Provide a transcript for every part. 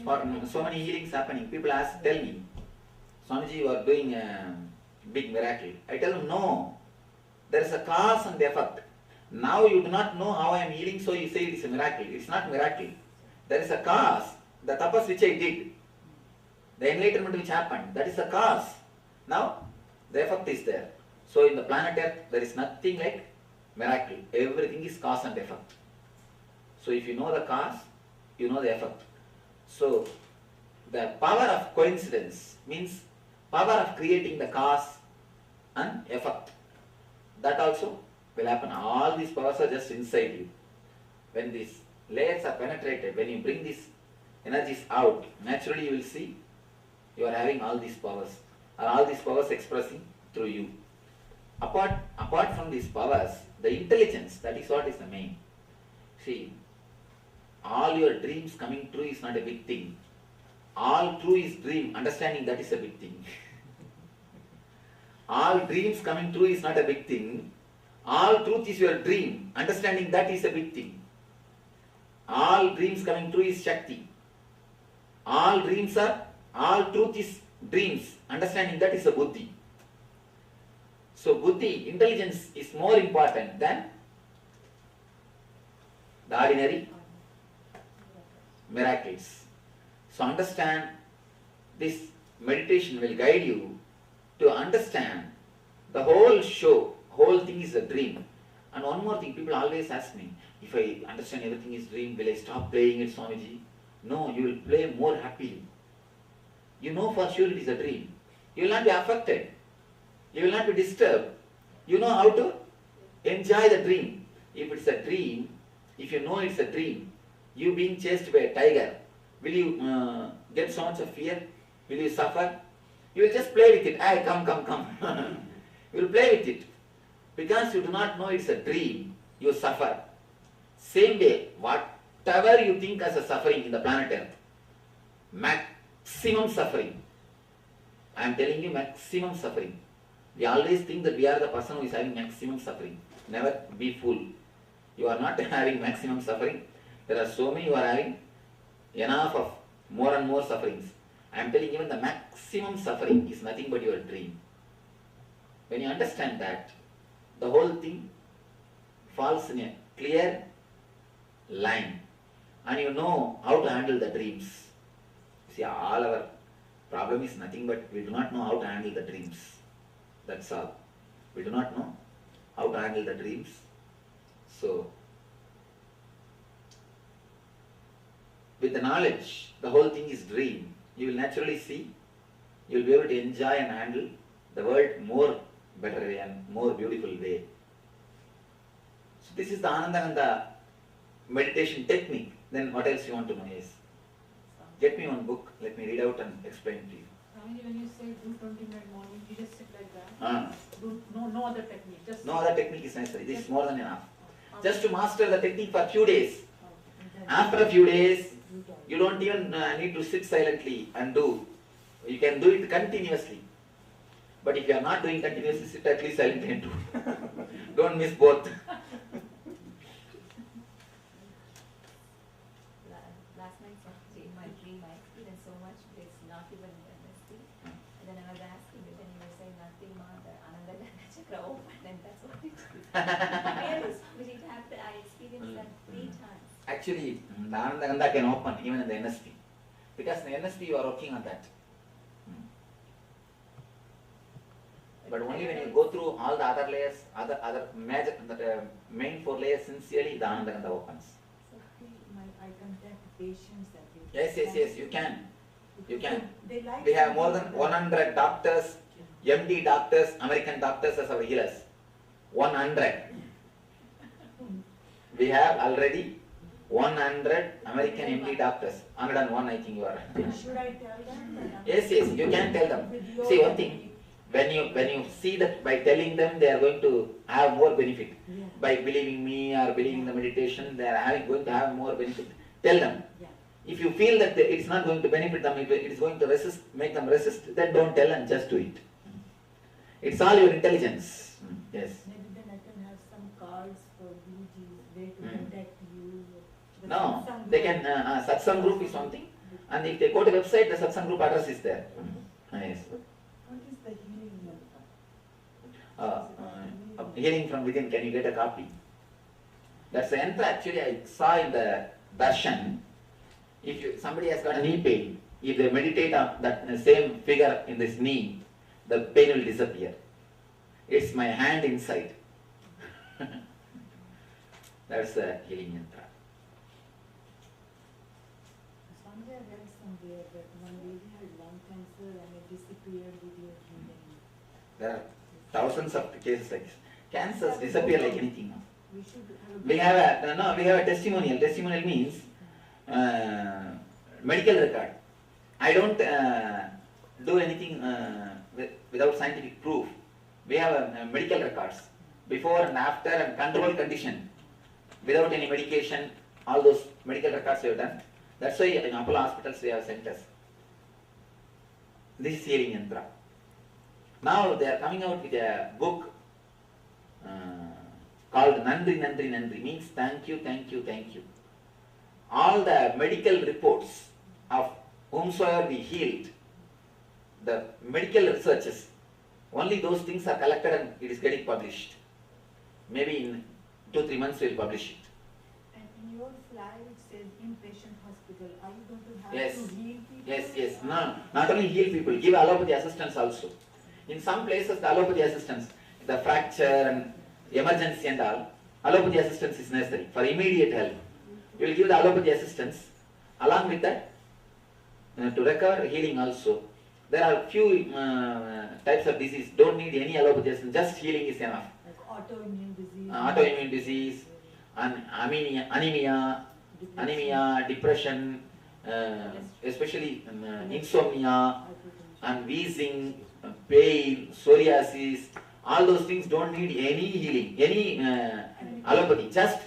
so many healings happening. People tell me, Swamiji, you are doing a big miracle. I tell them, no, there is a cause and effect. Now you do not know how I am healing, so you say it is a miracle. It's not miracle. There is a cause. The tapas which I did, the enlightenment which happened, that is the cause. Now, the effect is there. So in the planet Earth, there is nothing like miracle. Everything is cause and effect. So if you know the cause, you know the effect. So the power of coincidence means power of creating the cause and effect. That also will happen. All these powers are just inside you. When these layers are penetrated, when you bring these energies out, naturally you will see you are having all these powers, or all these powers expressing through you. Apart from these powers, the intelligence, that is what is the main. See, all your dreams coming true is not a big thing. All true is dream, understanding that is a big thing. All dreams coming true is not a big thing. All truth is your dream, understanding that is a big thing. All dreams coming true is Shakti. All truth is dreams, understanding that is a Buddhi. So Buddhi, intelligence is more important than the ordinary miracles. So understand, this meditation will guide you to understand the whole show, whole thing is a dream. And one more thing, people always ask me, if I understand everything is dream, will I stop playing it, Swamiji? No, you will play more happily. You know for sure it is a dream. You will not be affected. You will not be disturbed. You know how to enjoy the dream. If it's a dream, if you know it's a dream, you being chased by a tiger, will you get so much of fear? Will you suffer? You will just play with it. Hey, come. You will play with it. Because you do not know it's a dream, you suffer. Same way, whatever you think as a suffering in the planet Earth, maximum suffering. I am telling you, maximum suffering. We always think that we are the person who is having maximum suffering. Never be fool. You are not having maximum suffering. There are so many who are having enough of more and more sufferings. I am telling you, even the maximum suffering is nothing but your dream. When you understand that, the whole thing falls in a clear line, and you know how to handle the dreams. See, all our problem is nothing but we do not know how to handle the dreams. That's all. We do not know how to handle the dreams. So, with the knowledge, the whole thing is dream, you will naturally see, you will be able to enjoy and handle the world more better way and more beautiful way. So this is the Anandananda meditation technique. Then what else you want to know? Yes. Get me one book, let me read out and explain to you. When you say do 20 minute morning, you just sit like that? No other technique? Just no other technique is necessary. This is more than enough. Just to master the technique for a few days. After a few days, you don't even need to sit silently and do. You can do it continuously. But if you are not doing continuously, sit at least silently and do. Don't miss both. Last night, in my dream, I experienced so much bliss, not even NST. And then I was asking you, then you were saying nothing more, the Anandaganda Chakra opened, and that's what it is. Really, it happened. I experienced that 3 times. Actually, the Anandaganda can open even in the NST. Because in the NST you are working on that. But only when you go through all the other layers, other major, main 4 layers sincerely, the Anandaganda opens. So I contact patients that you. Yes, you can. You can. They like We have more than 100 doctors, MD doctors, American doctors as our healers. 100. We have already 100 American MD doctors. 101 I think you are. Should I tell them? Yes, you can tell them. See one thing. When you see that by telling them they are going to have more benefit, by believing me or believing the meditation, they are going to have more benefit. Tell them. If you feel that it's not going to benefit them, it is going to resist, make them resist, then don't tell and just do it. It's all your intelligence. Yes. Maybe then I can have some cards for Guruji, where to contact you. No, they can, satsang group is something. And if they go to website, the satsang group address is there. Yes. What is the healing mantra? Healing from within, can you get a copy? That's the yantra actually I saw in the darshan. If somebody has got a knee pain, if they meditate on that same figure in this knee, the pain will disappear. It's my hand inside. That's the healing yantra. Somewhere I read somewhere that one lady had lung cancer and it disappeared with your healing. There are thousands of cases like this. Cancers disappear like anything. No? We should have a We have a testimonial. Testimonial means medical record. I don't do anything without scientific proof. We have medical records before and after and control condition without any medication. All those medical records we have done. That's why in Apollo hospitals we have centers. This is healing yantra. Now they are coming out with a book called Nandri Nandri Nandri, means thank you, thank you, thank you. All the medical reports of whomsoever we healed, the medical researches, only those things are collected and it is getting published. Maybe in 2-3 months we will publish it. And in your flyer it says inpatient hospital. Are you going to have Yes. to heal people? Yes. No, not only heal people, give allopathy assistance also. In some places, the allopathy assistance, the fracture and emergency and all, allopathy assistance is necessary for immediate help. You will give the allopathy assistance along with that to recover healing also. There are few types of disease, don't need any allopathy assistance, just healing is enough. Like autoimmune disease. Autoimmune disease, anemia, depression, especially insomnia, and wheezing, pain, psoriasis, all those things don't need any healing, any allopathy. Just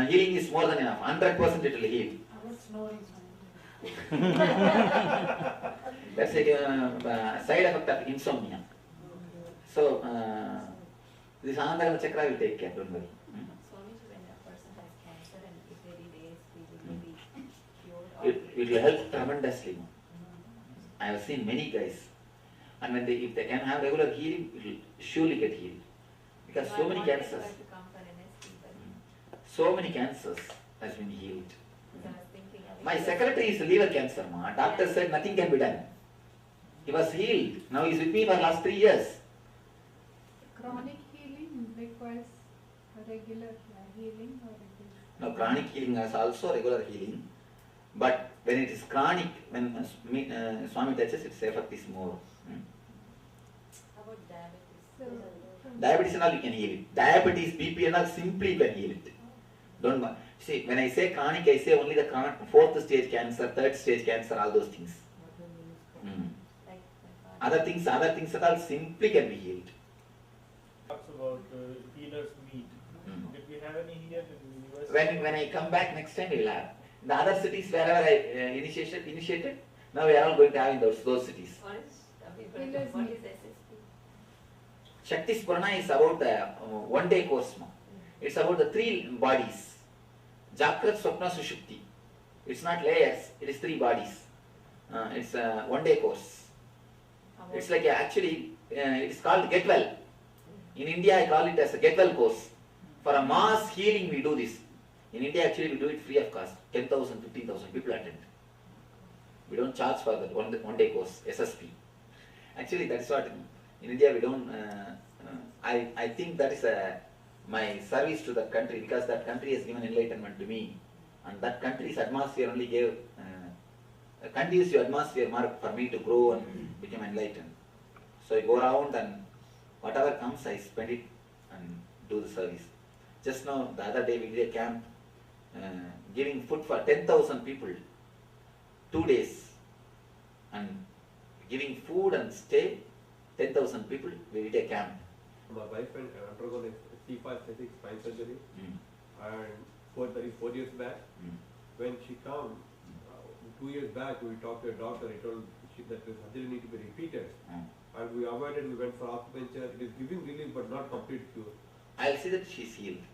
healing is more than enough. 100% it will heal. About snoring. That's a side effect of insomnia. So this Anandagana Chakra will take care. Don't worry. Swamiji, when a person has cancer and if they did ASP, will they be cured? It will help tremendously. I have seen many guys, and when if they can have regular healing, it will surely get healed. Because so many cancers. To come for NSP, but So many cancers has been healed. I was thinking of My secretary is liver cancer, ma. Doctor said nothing can be done. He was healed. Now he is with me for last 3 years. Chronic healing requires a regular healing or it is? Now chronic healing is also regular healing. But when it is chronic, when Swami touches, its effect is more. How about diabetes? So, Diabetes and all you can heal it. Diabetes, BP and all simply you can heal it. Don't see, when I say chronic, I say only the 4th stage cancer, 3rd stage cancer, all those things. Like my father. Other things and all simply can be healed. Talks about healers meet. Did we have any here in the US? When I come back next time, we'll have. The other cities wherever I initiated, now we are all going to have in those cities. What is Healers what meet. is SSP? Shakti Spurana is about a 1-day course. No? It's about the 3 bodies. Jakrat, Swapna, Sushupti. It's not layers, it is 3 bodies. It's a 1-day course. How about It's like actually, it is called Get Well. In India, I call it as a Get Well course. For a mass healing, we do this. In India, actually, we do it free of cost. 10,000, 15,000 people attend. We don't charge for that 1-day course, SSP. Actually, that's what in India we don't. I think that is my service to that country, because that country has given enlightenment to me, and that country's atmosphere only gave a conducive atmosphere for me to grow and become enlightened. So I go around and whatever comes, I spend it and do the service. Just now, the other day we did a camp giving food for 10,000 people, 2 days, and giving food and stay, 10,000 people, we did a camp. My wife undergone a C5 spine surgery, Mm. and 4 years back, when she came, 2 years back, we talked to a doctor. He told that the surgery need to be repeated, Mm. and we avoided. We went for acupuncture. It is giving relief, but not complete cure. I'll see that she's healed.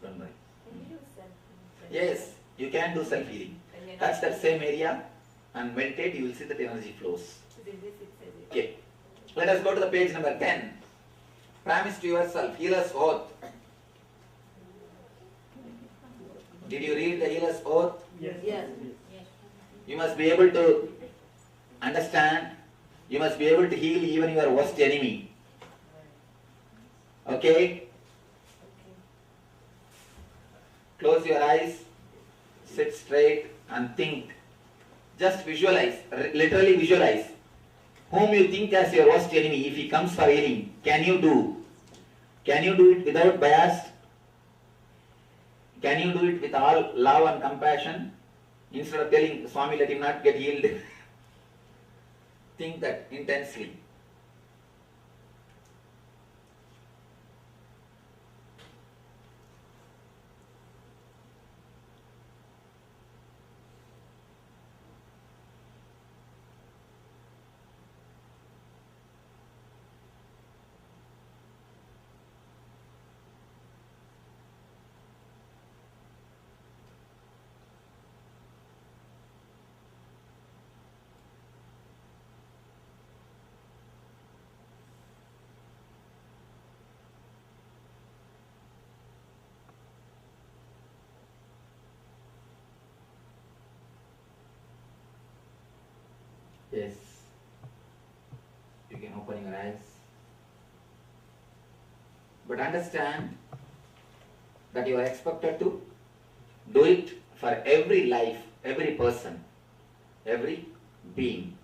Don't worry. Can you do self-healing? Yes, you can do self-healing. When you're Touch that same area and meditate, you will see that energy flows. So this it says it. Okay. Let us go to the page number 10. Promise to yourself, healer's oath. Did you read the healer's oath? Yes. Yes. Yes. You must be able to understand. You must be able to heal even your worst enemy. Okay? Close your eyes, sit straight and think. Just visualize, literally visualize. Whom you think as your worst enemy, if he comes for healing, can you do? Can you do it without bias? Can you do it with all love and compassion? Instead of telling Swami, let him not get healed. Think that intensely. Yes. You can open your eyes. But understand that you are expected to do it for every life, every person, every being.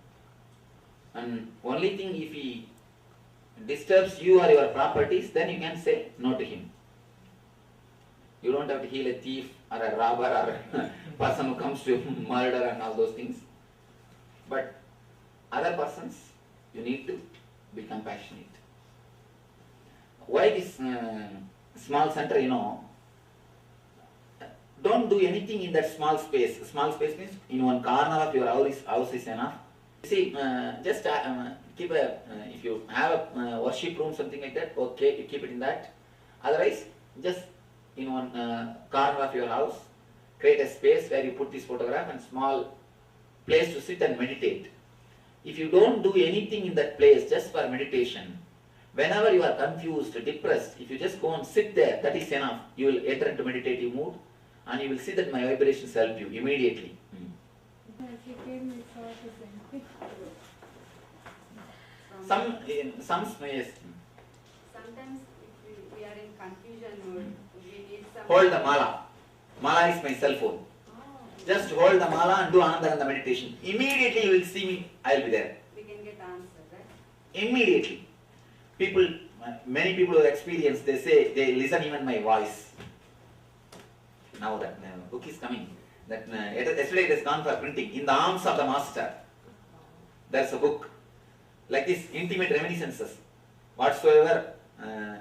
And only thing, if he disturbs you or your properties, then you can say no to him. You don't have to heal a thief or a robber or a person who comes to murder and all those things. But other persons, you need to be compassionate. Why this small center, don't do anything in that small space. Small space means in one corner of your house is enough. See, just keep if you have a worship room, something like that, okay, you keep it in that. Otherwise, just in one corner of your house, create a space where you put this photograph and small place to sit and meditate. If you don't do anything in that place just for meditation, whenever you are confused, depressed, if you just go and sit there, that is enough. You will enter into meditative mood and you will see that my vibrations help you immediately. As he came, we saw the same thing. Yes. Sometimes if we are in confusion mode, we need some. Hold the mala. Mala is my cell phone. Just hold the mala and do Anandagandha meditation. Immediately you will see me, I will be there. We can get answer, right? Immediately. Many people who experience, they say, they listen even my voice. Now that book is coming. Yesterday it has gone for printing. In the Arms of the Master. There's a book. Like this, intimate reminiscences. Whatsoever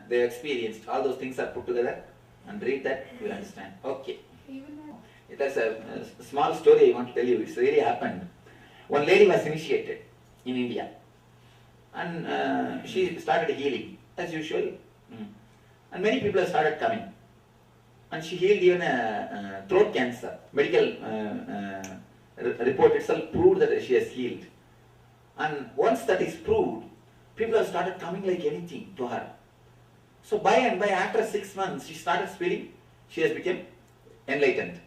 they experienced, all those things are put together. And read that, you will understand. Okay. Even There's a small story I want to tell you. It's really happened. One lady was initiated in India. And she started healing, as usual. And many people have started coming. And she healed even a throat cancer. Medical report itself proved that she has healed. And once that is proved, people have started coming like anything to her. So by and by, after 6 months, she started feeling she has become enlightened.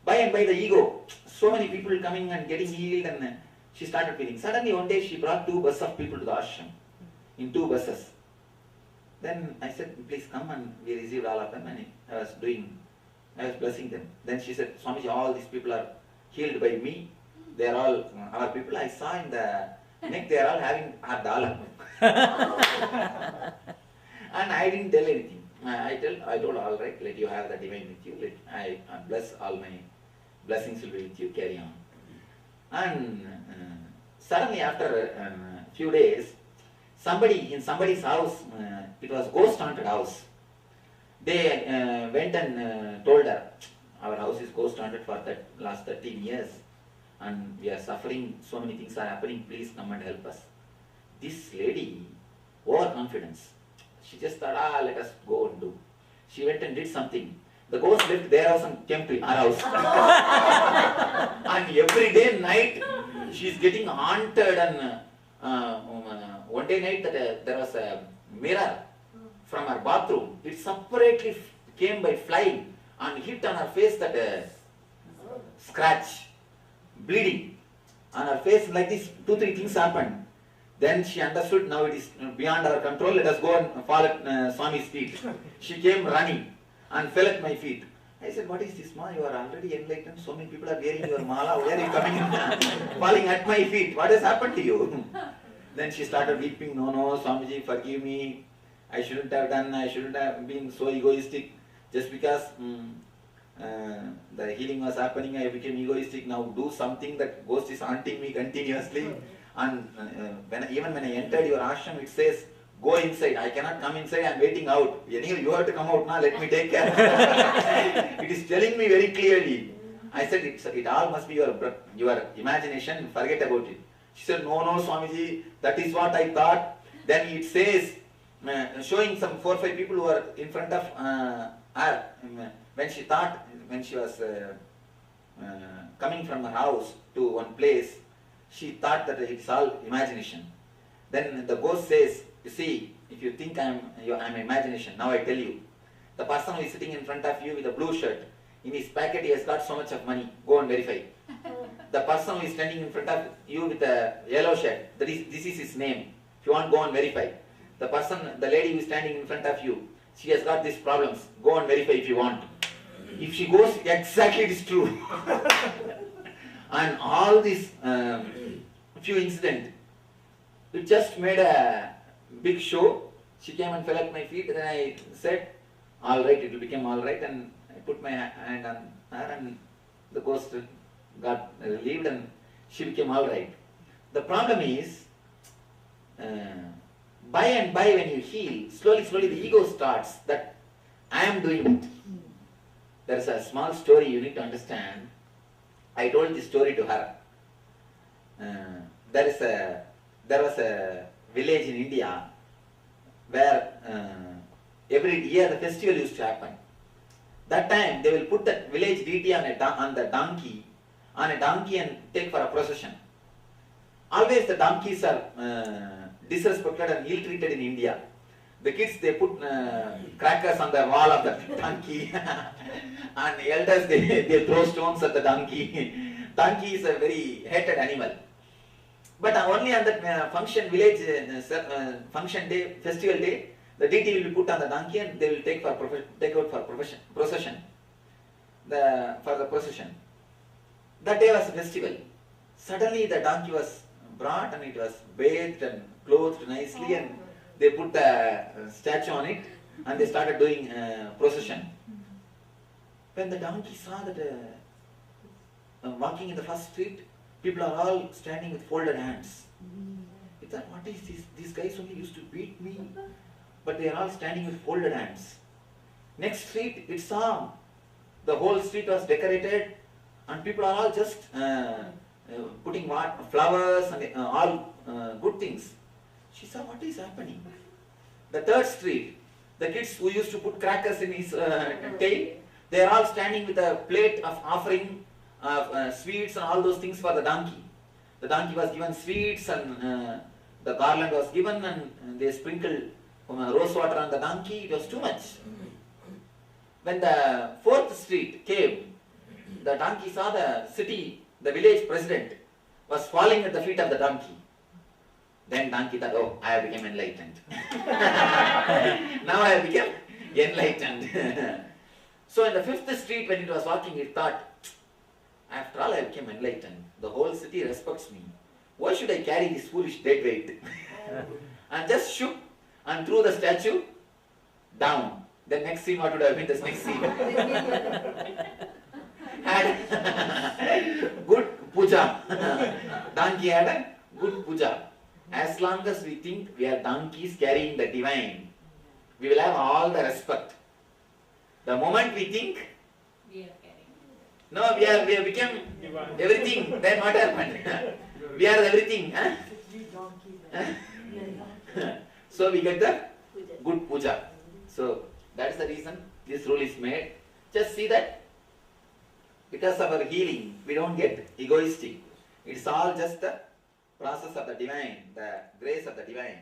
By and by, the ego, so many people coming and getting healed, and she started feeling. Suddenly one day she brought 2 buses of people to the ashram, in 2 buses. Then I said, please come, and we received all of them, and I was blessing them. Then she said, Swamiji, all these people are healed by me. They are all our people. I saw in the neck, they are all having a dollar. And I didn't tell anything. I told, all right, let you have the divine with you. Let I bless, all my blessings will be with you, carry on. And suddenly after a few days, in somebody's house, it was ghost haunted house. They went and told her, our house is ghost haunted for the last 13 years. And we are suffering, so many things are happening, please come and help us. This lady, overconfidence, she just thought, let us go and do. She went and did something. The ghost left their house and came to our house. And every day night, she's getting haunted. And one day night, there was a mirror from her bathroom. It separately came by flying and hit on her face, that scratch, bleeding on her face. Like this, 2-3 things happened. Then she understood, now it is beyond our control, let us go and fall at Swami's feet. She came running and fell at my feet. I said, what is this, ma? You are already enlightened. So many people are wearing your mala. Where are you coming in? Falling at my feet. What has happened to you? Then she started weeping. No, Swamiji, forgive me. I shouldn't have done. I shouldn't have been so egoistic. Just because the healing was happening, I became egoistic. Now do something. That ghost is haunting me continuously. And even when I entered your ashram, it says, go inside. I cannot come inside. I am waiting out. Anyway, you have to come out now. Let me take care. It is telling me very clearly. I said, it all must be your imagination. Forget about it. She said, no, Swamiji. That is what I thought. Then it says, showing some 4 or 5 people who are in front of her. When she thought, when she was coming from her house to one place, she thought that it's all imagination. Then the ghost says, you see, if you think I'm imagination, now I tell you, the person who is sitting in front of you with a blue shirt, in his packet he has got so much of money, go and verify. The person who is standing in front of you with a yellow shirt, this is his name. If you want, go and verify. The lady who is standing in front of you, she has got these problems, go and verify if you want. If she goes, exactly it is true. And all these few incidents, it just made a big show. She came and fell at my feet, and I said, all right, it will become all right. And I put my hand on her, and the ghost got relieved, and she became all right. The problem is, by and by when you heal, slowly the ego starts that I am doing it. There is a small story you need to understand. I told this story to her. There was a village in India where every year the festival used to happen. That time they will put the village deity on a donkey and take for a procession. Always the donkeys are disrespected and ill-treated in India. The kids, they put crackers on the wall of the donkey and the elders, they throw stones at the donkey. Donkey is a very hated animal. But only on that function day, festival day, the deity will be put on the donkey and they will take out for procession. For the procession. That day was a festival. Suddenly the donkey was brought and it was bathed and clothed nicely, and they put the statue on it and they started doing procession. When the donkey saw that walking in the first street, people are all standing with folded hands. He thought, what is this? These guys only used to beat me, but they are all standing with folded hands. Next street, it saw the whole street was decorated and people are all just putting flowers and all good things. She saw, what is happening? The third street, the kids who used to put crackers in his tail, they are all standing with a plate of offering sweets and all those things for the donkey. The donkey was given sweets and the garland was given and they sprinkled rose water on the donkey. It was too much. When the fourth street came, the donkey saw the village president was falling at the feet of the donkey. Then donkey thought, oh, I have become enlightened. Now I have become enlightened. So in the fifth street when it was walking, it thought, after all I became enlightened. The whole city respects me. Why should I carry this foolish dead weight? And just shook and threw the statue down. The next scene, what would have been the next scene? Had good puja. Donkey had a good puja. As long as we think we are donkeys carrying the divine, we will have all the respect. The moment we think, no, we have become everything, then what happened? We are everything. Huh? So we get the good puja. So that's the reason this rule is made. Just see that. Because of our healing, we don't get egoistic. It's all just the process of the divine, the grace of the divine.